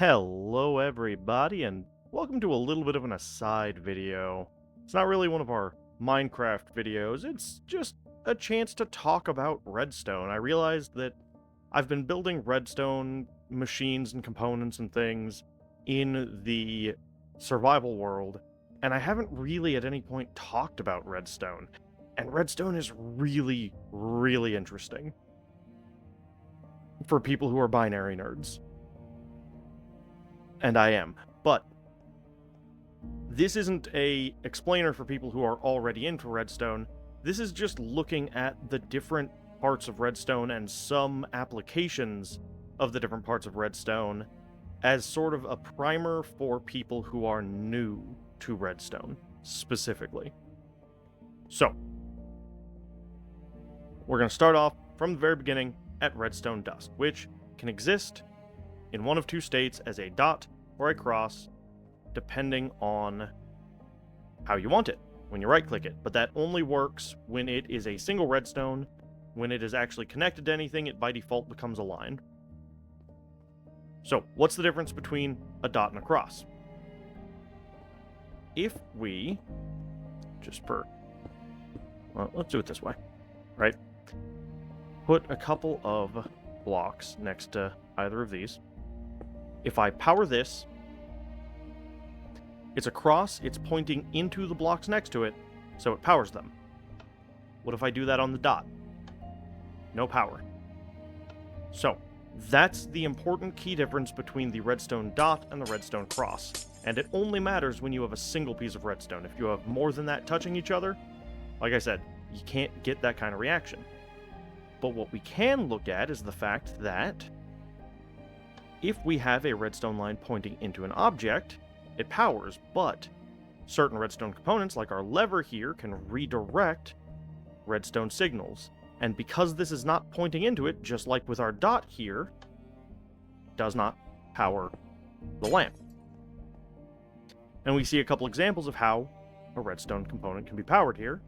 Hello everybody, and welcome to a little bit of an aside video. It's not really one of our Minecraft videos, it's just a chance to talk about Redstone. I realized that I've been building Redstone machines and components and things in the survival world, and I haven't really at any point talked about Redstone. And Redstone is really, really interesting for people who are binary nerds. And I am. But this isn't a explainer for people who are already into Redstone. This is just looking at the different parts of Redstone and some applications of the different parts of Redstone as sort of a primer for people who are new to Redstone, specifically. So, we're going to start off from the very beginning at redstone dust, which can exist in one of two states as a dot or a cross, depending on how you want it when you right-click it. But that only works when it is a single redstone. When it is actually connected to anything, it by default becomes a line. So, what's the difference between a dot and a cross? If we, let's do it this way, right? Put a couple of blocks next to either of these. If I power this, it's a cross, it's pointing into the blocks next to it, so it powers them. What if I do that on the dot? No power. So, that's the important key difference between the redstone dot and the redstone cross. And it only matters when you have a single piece of redstone. If you have more than that touching each other, like I said, you can't get that kind of reaction. But what we can look at is the fact that if we have a redstone line pointing into an object, it powers, but certain redstone components, like our lever here, can redirect redstone signals. And because this is not pointing into it, just like with our dot here, does not power the lamp. And we see a couple examples of how a redstone component can be powered here,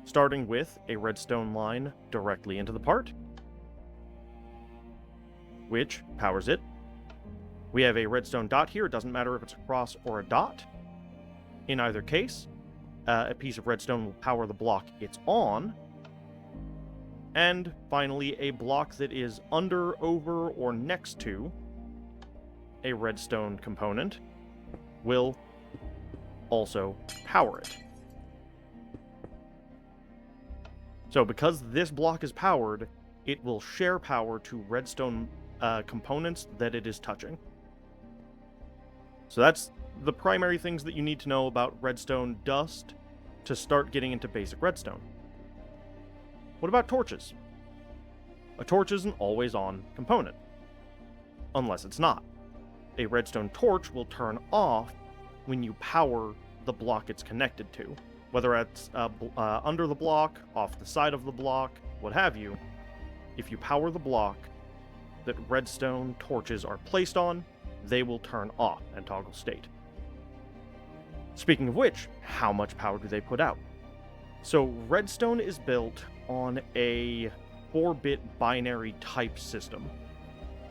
starting with a redstone line directly into the part, which powers it. We have a redstone dot here. It doesn't matter if it's a cross or a dot. In either case, a piece of redstone will power the block it's on. And finally, a block that is under, over, or next to a redstone component will also power it. So because this block is powered, it will share power to redstone components that it is touching. So that's the primary things that you need to know about redstone dust to start getting into basic redstone. What about torches? A torch is an always-on component, unless it's not. A redstone torch will turn off when you power the block it's connected to, whether it's under the block, off the side of the block, what have you. If you power the block that redstone torches are placed on, they will turn off and toggle state. Speaking of which, how much power do they put out? So redstone is built on a 4-bit binary type system.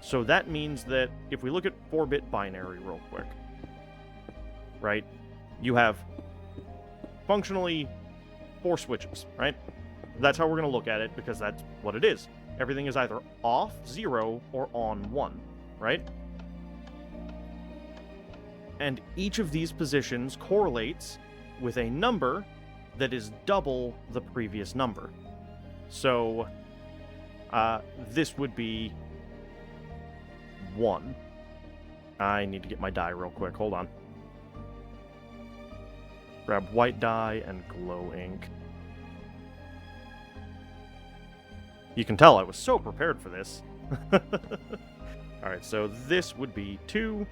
So that means that if we look at 4-bit binary real quick, right? You have functionally 4 switches, right? That's how we're going to look at it, because that's what it is. Everything is either off 0 or on 1, right? And each of these positions correlates with a number that is double the previous number. So, this would be 1. I need to get my dye real quick, hold on. Grab white dye and glow ink. You can tell I was so prepared for this. Alright, so this would be 2,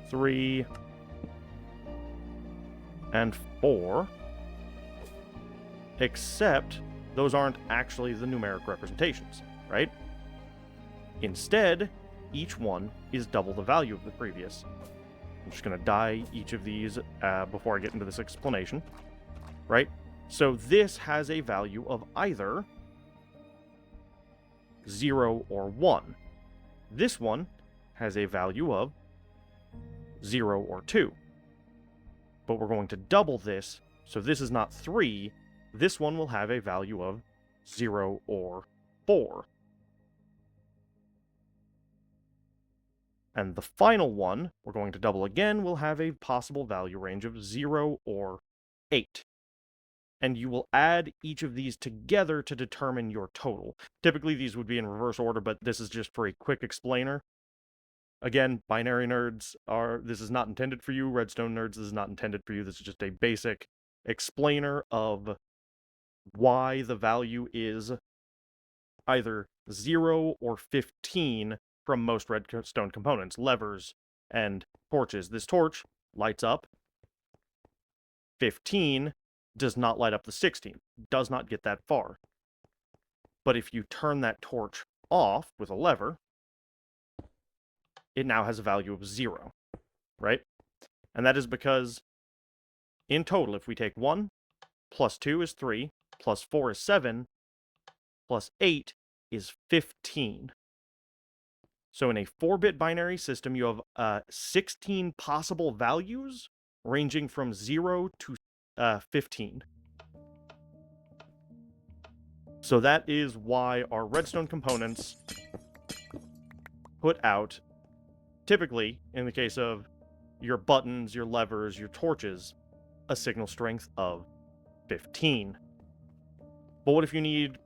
3, and 4, except those aren't actually the numeric representations, right? Instead, each one is double the value of the previous. I'm just going to dye each of these before I get into this explanation, right? So this has a value of either 0 or 1. This one has a value of 0 or 2. But we're going to double this, so this is not 3. This one will have a value of 0 or 4. And the final one, we're going to double again, will have a possible value range of 0 or 8. And you will add each of these together to determine your total. Typically, these would be in reverse order, but this is just for a quick explainer. Again, binary nerds this is not intended for you. Redstone nerds, this is not intended for you. This is just a basic explainer of why the value is either 0 or 15 from most redstone components, levers and torches. This torch lights up 15, does not light up the 16, does not get that far. But if you turn that torch off with a lever, it now has a value of 0, right? And that is because, in total, if we take 1, plus 2 is 3, plus 4 is 7, plus 8 is 15. So in a 4-bit binary system, you have 16 possible values ranging from 0 to 15. So that is why our redstone components put out, typically, in the case of your buttons, your levers, your torches, a signal strength of 15. But what if you need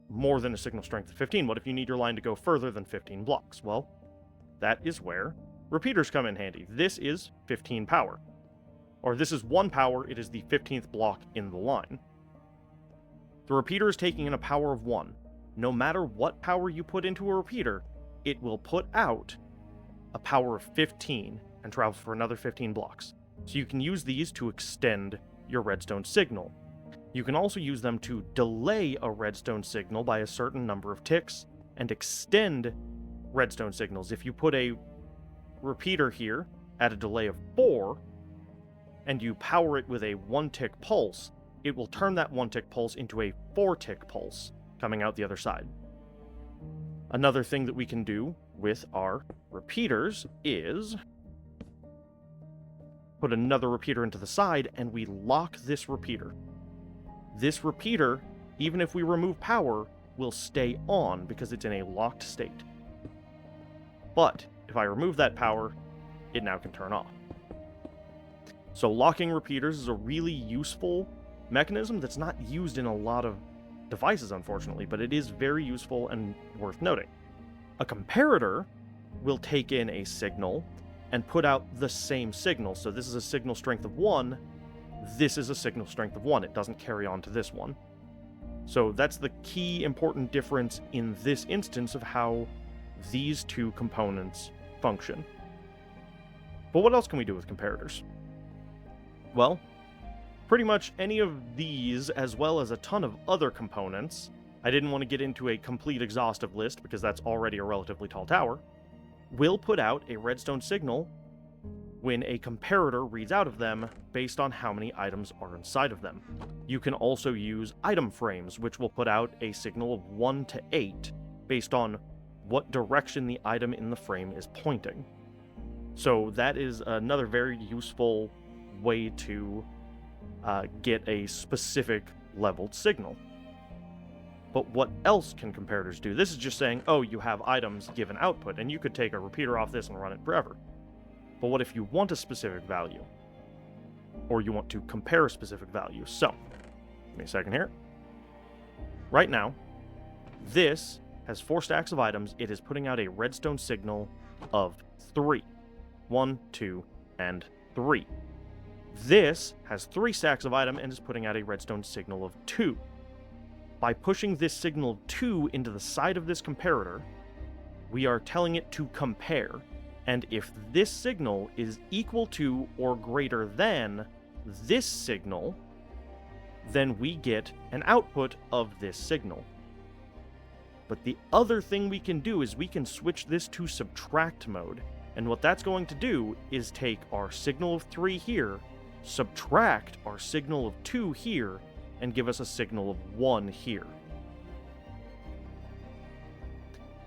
more than a signal strength of 15? What if you need your line to go further than 15 blocks? Well, that is where repeaters come in handy. This is 15 power. Or this is 1 power, it is the 15th block in the line. The repeater is taking in a power of 1. No matter what power you put into a repeater, it will put out a power of 15 and travel for another 15 blocks. So you can use these to extend your redstone signal. You can also use them to delay a redstone signal by a certain number of ticks and extend redstone signals. If you put a repeater here at a delay of 4 and you power it with a 1-tick pulse, it will turn that 1-tick pulse into a 4-tick pulse coming out the other side. Another thing that we can do with our repeaters is put another repeater into the side and we lock this repeater. This repeater, even if we remove power, will stay on because it's in a locked state. But if I remove that power, it now can turn off. So locking repeaters is a really useful mechanism that's not used in a lot of devices, unfortunately, but it is very useful and worth noting. A comparator will take in a signal and put out the same signal. So this is a signal strength of 1, this is a signal strength of 1. It doesn't carry on to this one. So that's the key important difference in this instance of how these two components function. But what else can we do with comparators? Well, pretty much any of these, as well as a ton of other components. I didn't want to get into a complete exhaustive list because that's already a relatively tall tower. Will put out a redstone signal when a comparator reads out of them based on how many items are inside of them. You can also use item frames, which will put out a signal of 1 to 8 based on what direction the item in the frame is pointing. So that is another very useful way to get a specific leveled signal. But what else can comparators do? This is just saying, oh, you have items give an output, and you could take a repeater off this and run it forever. But what if you want a specific value? Or you want to compare a specific value? So, give me a second here. Right now, this has 4 stacks of items. It is putting out a redstone signal of 3. 1, 2, and 3. This has 3 stacks of item and is putting out a redstone signal of 2. By pushing this signal of 2 into the side of this comparator, we are telling it to compare. And if this signal is equal to or greater than this signal, then we get an output of this signal. But the other thing we can do is we can switch this to subtract mode. And what that's going to do is take our signal of 3 here, subtract our signal of 2 here, and give us a signal of 1 here.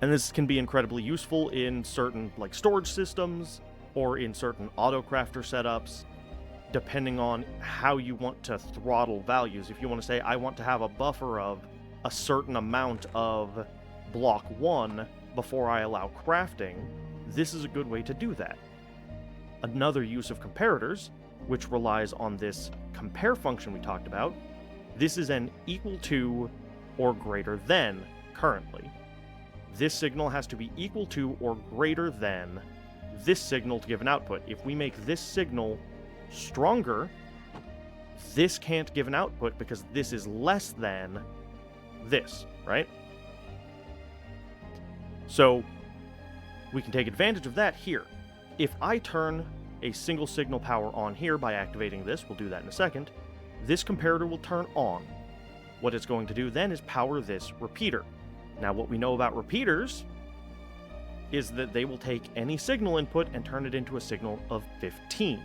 And this can be incredibly useful in certain like storage systems or in certain autocrafter setups, depending on how you want to throttle values. If you want to say, I want to have a buffer of a certain amount of block 1 before I allow crafting, this is a good way to do that. Another use of comparators, which relies on this compare function we talked about, this is an equal to or greater than currently. This signal has to be equal to or greater than this signal to give an output. If we make this signal stronger, this can't give an output because this is less than this, right? So we can take advantage of that here. If I turn a single signal power on here by activating this, we'll do that in a second, this comparator will turn on. What it's going to do then is power this repeater. Now, what we know about repeaters is that they will take any signal input and turn it into a signal of 15.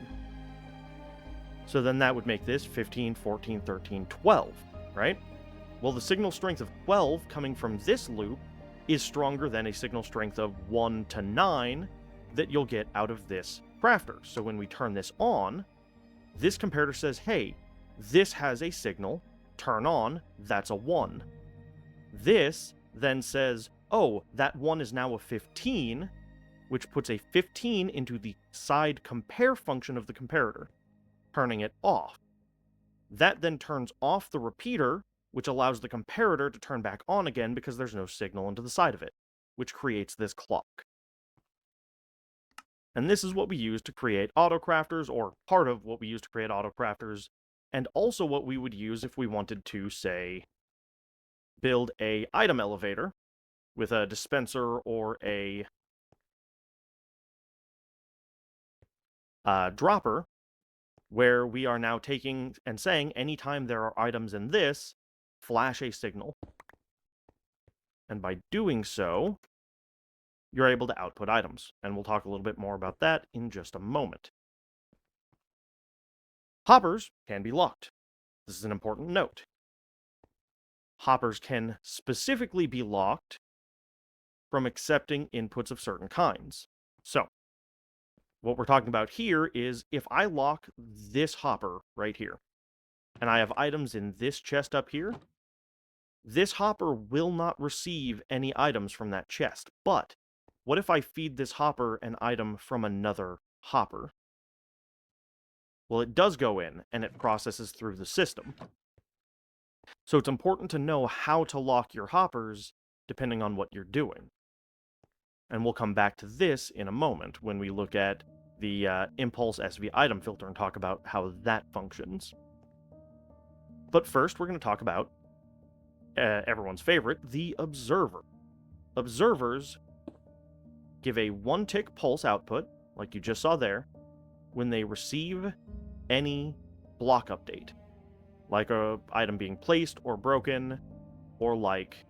So then that would make this 15, 14, 13, 12, right? Well, the signal strength of 12 coming from this loop is stronger than a signal strength of 1 to 9 that you'll get out of this crafter. So when we turn this on, this comparator says, hey, this has a signal, turn on, that's a 1. This then says, oh, that 1 is now a 15, which puts a 15 into the side compare function of the comparator, turning it off. That then turns off the repeater, which allows the comparator to turn back on again because there's no signal into the side of it, which creates this clock. And this is what we use to create autocrafters, or part of what we use to create autocrafters, and also what we would use if we wanted to, say, build a item elevator with a dispenser or a dropper, where we are now taking and saying anytime there are items in this, flash a signal. And by doing so, you're able to output items. And we'll talk a little bit more about that in just a moment. Hoppers can be locked. This is an important note. Hoppers can specifically be locked from accepting inputs of certain kinds. So, what we're talking about here is if I lock this hopper right here, and I have items in this chest up here, this hopper will not receive any items from that chest. But what if I feed this hopper an item from another hopper? Well, it does go in, and it processes through the system. So it's important to know how to lock your hoppers depending on what you're doing. And we'll come back to this in a moment when we look at the impulse SV item filter and talk about how that functions. But first, we're going to talk about everyone's favorite, the observer. Observers give a 1-tick pulse output, like you just saw there, when they receive any block update, like a item being placed or broken, or like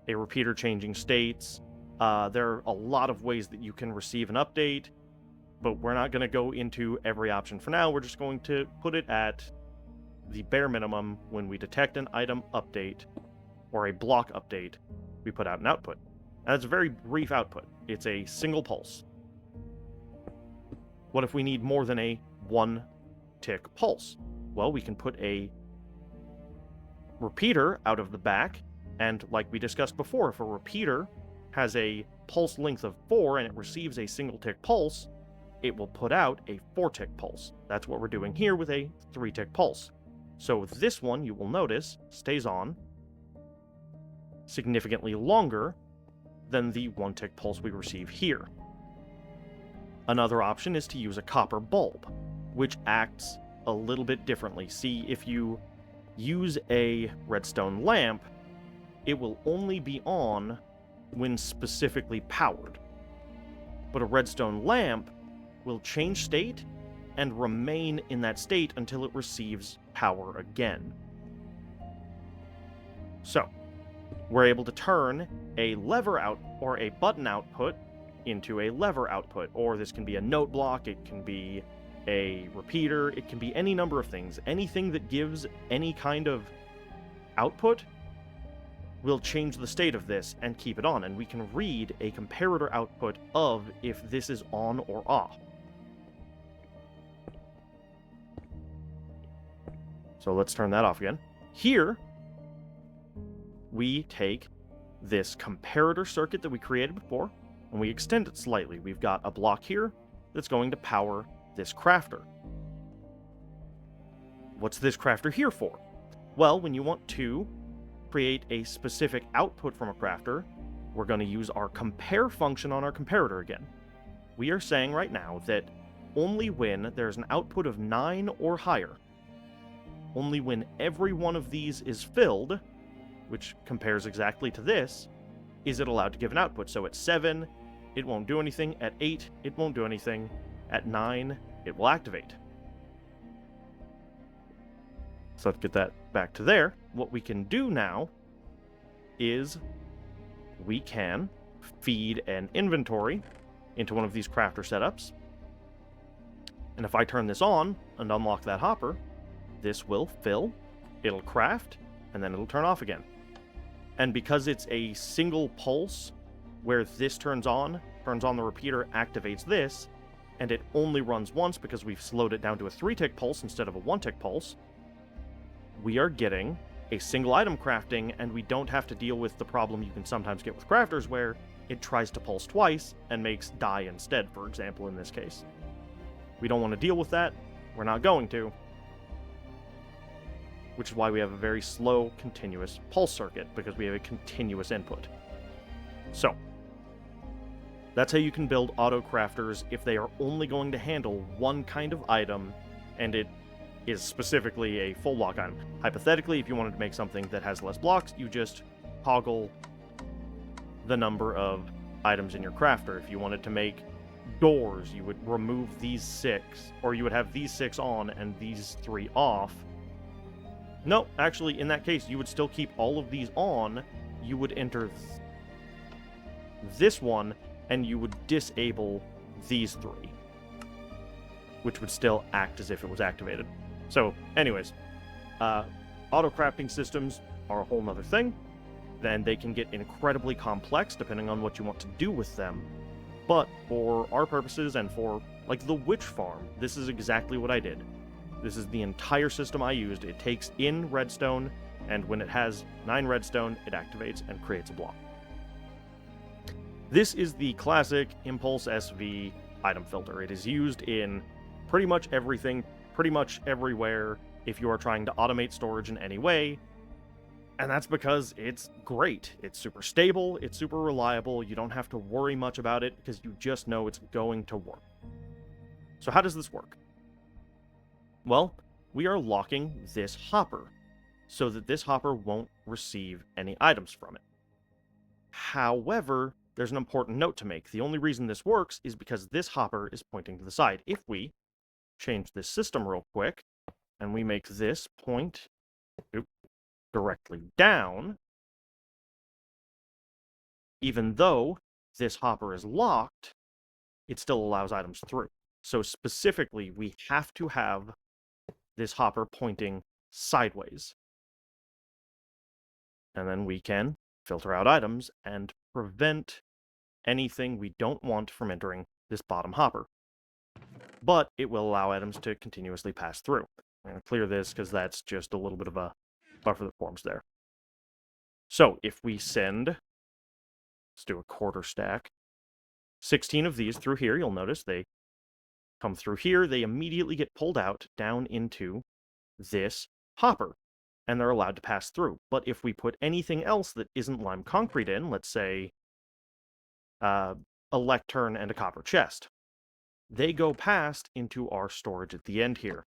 a repeater changing states. There are a lot of ways that you can receive an update, but we're not going to go into every option for now. We're just going to put it at the bare minimum. When we detect an item update or a block update, we put out an output. And that's a very brief output. It's a single pulse. What if we need more than a 1-tick pulse? Well, we can put a repeater out of the back, and like we discussed before, if a repeater has a pulse length of 4 and it receives a single-tick pulse, it will put out a 4-tick pulse. That's what we're doing here with a 3-tick pulse. So this one, you will notice, stays on significantly longer than the 1-tick pulse we receive here. Another option is to use a copper bulb, which acts a little bit differently. See, if you use a redstone lamp, it will only be on when specifically powered. But a redstone lamp will change state and remain in that state until it receives power again. So, we're able to turn a lever out or a button output into a lever output, or this can be a note block, it can be a repeater, it can be any number of things. Anything that gives any kind of output we'll change the state of this and keep it on, and we can read a comparator output of if this is on or off. So let's turn that off again. Here, we take this comparator circuit that we created before, and we extend it slightly. We've got a block here that's going to power this crafter. What's this crafter here for? Well, when you want to create a specific output from a crafter, we're going to use our compare function on our comparator again. We are saying right now that only when there's an output of 9 or higher, only when every one of these is filled, which compares exactly to this, is it allowed to give an output. So at 7, it won't do anything. At 8, it won't do anything. At 9, it will activate. So let's get that back to there. What we can do now is we can feed an inventory into one of these crafter setups. And if I turn this on and unlock that hopper, this will fill, it'll craft, and then it'll turn off again. And because it's a single pulse where this turns on the repeater, activates this, and it only runs once because we've slowed it down to a 3-tick pulse instead of a 1-tick pulse, we are getting a single item crafting, and we don't have to deal with the problem you can sometimes get with crafters where it tries to pulse twice and makes dye instead, for example, in this case. We don't want to deal with that. We're not going to. Which is why we have a very slow, continuous pulse circuit, because we have a continuous input. So, that's how you can build auto crafters if they are only going to handle one kind of item, and it is specifically a full block item. Hypothetically, if you wanted to make something that has less blocks, you just toggle the number of items in your crafter. If you wanted to make doors, you would remove these 6, or you would have these 6 on and these 3 off. No, actually, in that case, you would still keep all of these on. You would enter this one, and you would disable these 3, which would still act as if it was activated. So, anyways, auto-crafting systems are a whole nother thing. Then they can get incredibly complex depending on what you want to do with them. But for our purposes and for, like, the witch farm, this is exactly what I did. This is the entire system I used. It takes in redstone, and when it has 9 redstone, it activates and creates a block. This is the classic Impulse SV item filter. It is used in pretty much everything, pretty much everywhere, if you are trying to automate storage in any way. And that's because it's great. It's super stable, it's super reliable, you don't have to worry much about it because you just know it's going to work. So how does this work? Well, we are locking this hopper so that this hopper won't receive any items from it. However, there's an important note to make. The only reason this works is because this hopper is pointing to the side. If we change this system real quick, and we make this point directly down, even though this hopper is locked, it still allows items through. So specifically, we have to have this hopper pointing sideways. And then we can filter out items and prevent anything we don't want from entering this bottom hopper. But it will allow items to continuously pass through. I'm going to clear this because that's just a little bit of a buffer that forms there. So if we send, let's do a quarter stack, 16 of these through here, you'll notice they come through here, they immediately get pulled out down into this hopper, and they're allowed to pass through. But if we put anything else that isn't lime concrete in, let's say a lectern and a copper chest, they go past into our storage at the end here.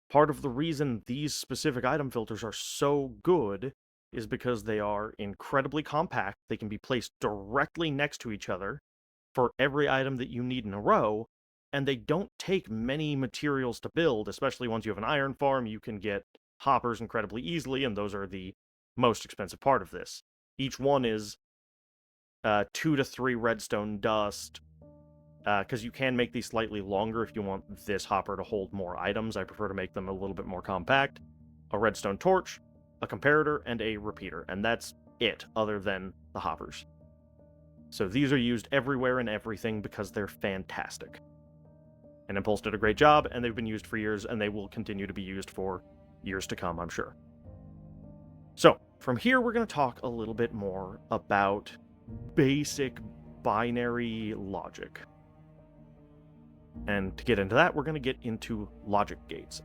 Part of the reason these specific item filters are so good is because they are incredibly compact. They can be placed directly next to each other for every item that you need in a row, and they don't take many materials to build, especially once you have an iron farm. You can get hoppers incredibly easily, and those are the most expensive part of this. Each one is 2 to 3 redstone dust, because you can make these slightly longer if you want this hopper to hold more items. I prefer to make them a little bit more compact. A redstone torch, a comparator, and a repeater, and that's it, other than the hoppers. So these are used everywhere and everything because they're fantastic. And Impulse did a great job, and they've been used for years, and they will continue to be used for years to come, I'm sure. So, from here, we're going to talk a little bit more about basic binary logic. And to get into that, we're going to get into logic gates.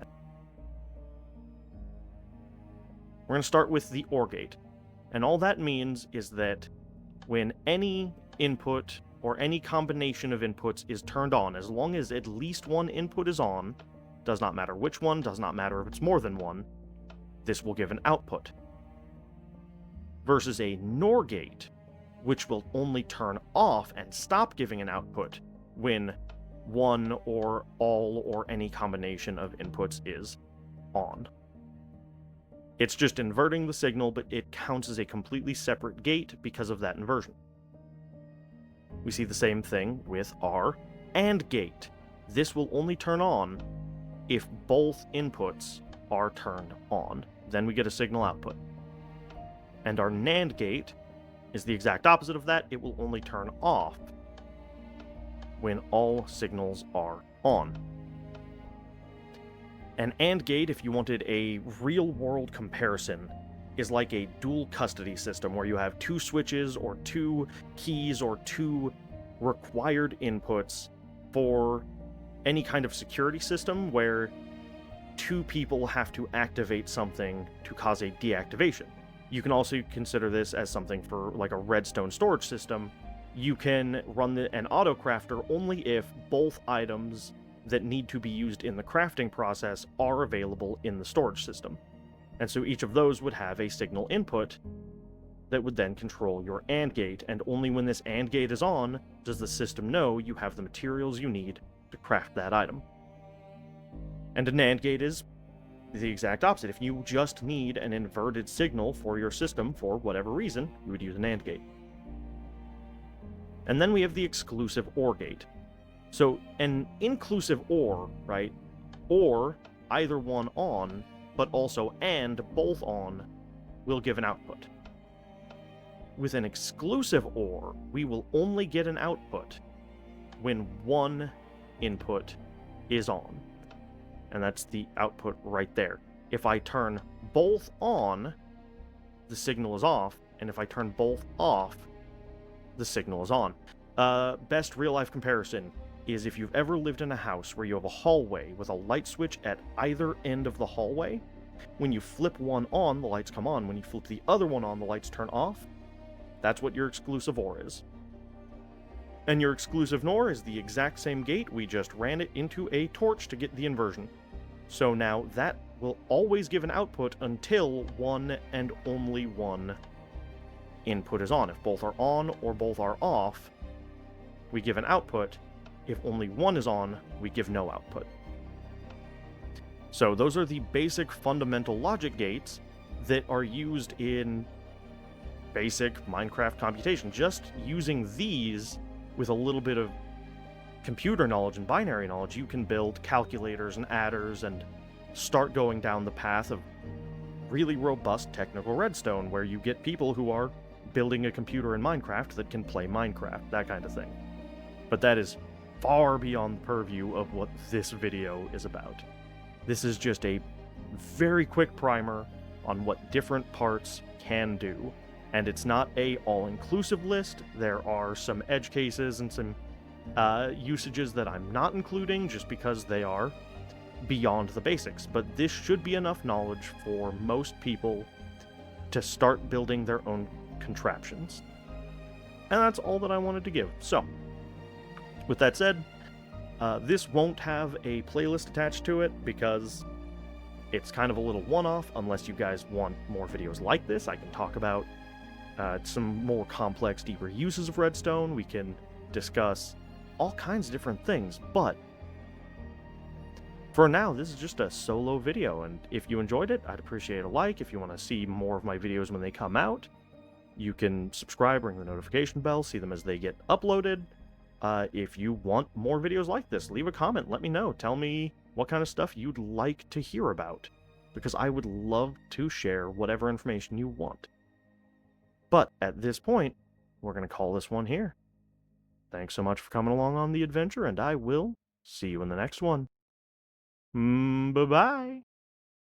We're going to start with the OR gate. And all that means is that when any input or any combination of inputs is turned on, as long as at least one input is on, does not matter which one, does not matter if it's more than one, this will give an output. Versus a NOR gate, which will only turn off and stop giving an output when one or all or any combination of inputs is on. It's just inverting the signal, but it counts as a completely separate gate because of that inversion. We see the same thing with our AND gate. This will only turn on if both inputs are turned on. Then we get a signal output. And our NAND gate is the exact opposite of that. It will only turn off when all signals are on. An AND gate, if you wanted a real-world comparison, is like a dual custody system where you have two switches or two keys or two required inputs for any kind of security system where two people have to activate something to cause a deactivation. You can also consider this as something for like a Redstone storage system. You can run an autocrafter only if both items that need to be used in the crafting process are available in the storage system. And so each of those would have a signal input that would then control your AND gate, and only when this AND gate is on does the system know you have the materials you need to craft that item. And a NAND gate is the exact opposite. If you just need an inverted signal for your system for whatever reason, you would use an AND gate. And then we have the exclusive OR gate. So an inclusive OR, right? Or either one on, but also and both on, will give an output. With an exclusive OR, we will only get an output when one input is on. And that's the output right there. If I turn both on, the signal is off, and if I turn both off, the signal is on. Best real-life comparison is if you've ever lived in a house where you have a hallway with a light switch at either end of the hallway. When you flip one on, the lights come on. When you flip the other one on, the lights turn off. That's what your exclusive OR is. And your exclusive NOR is the exact same gate, we just ran it into a torch to get the inversion. So now that will always give an output until one and only one input is on. If both are on or both are off, we give an output. If only one is on, we give no output. So those are the basic fundamental logic gates that are used in basic Minecraft computation. Just using these with a little bit of computer knowledge and binary knowledge, you can build calculators and adders and start going down the path of really robust technical redstone, where you get people who are building a computer in Minecraft that can play Minecraft, that kind of thing. But that is far beyond the purview of what this video is about. This is just a very quick primer on what different parts can do, and it's not a all-inclusive list. There are some edge cases and some usages that I'm not including just because they are beyond the basics, but this should be enough knowledge for most people to start building their own contraptions. And that's all that I wanted to give. So, with that said, this won't have a playlist attached to it because it's kind of a little one-off. Unless you guys want more videos like this, I can talk about some more complex, deeper uses of redstone. We can discuss all kinds of different things, but for now, this is just a solo video, and if you enjoyed it, I'd appreciate a like. If you want to see more of my videos when they come out, you can subscribe, ring the notification bell, see them as they get uploaded. If you want more videos like this, leave a comment, let me know. Tell me what kind of stuff you'd like to hear about. because I would love to share whatever information you want. But at this point, we're going to call this one here. Thanks so much for coming along on the adventure, and I will see you in the next one. Bye-bye.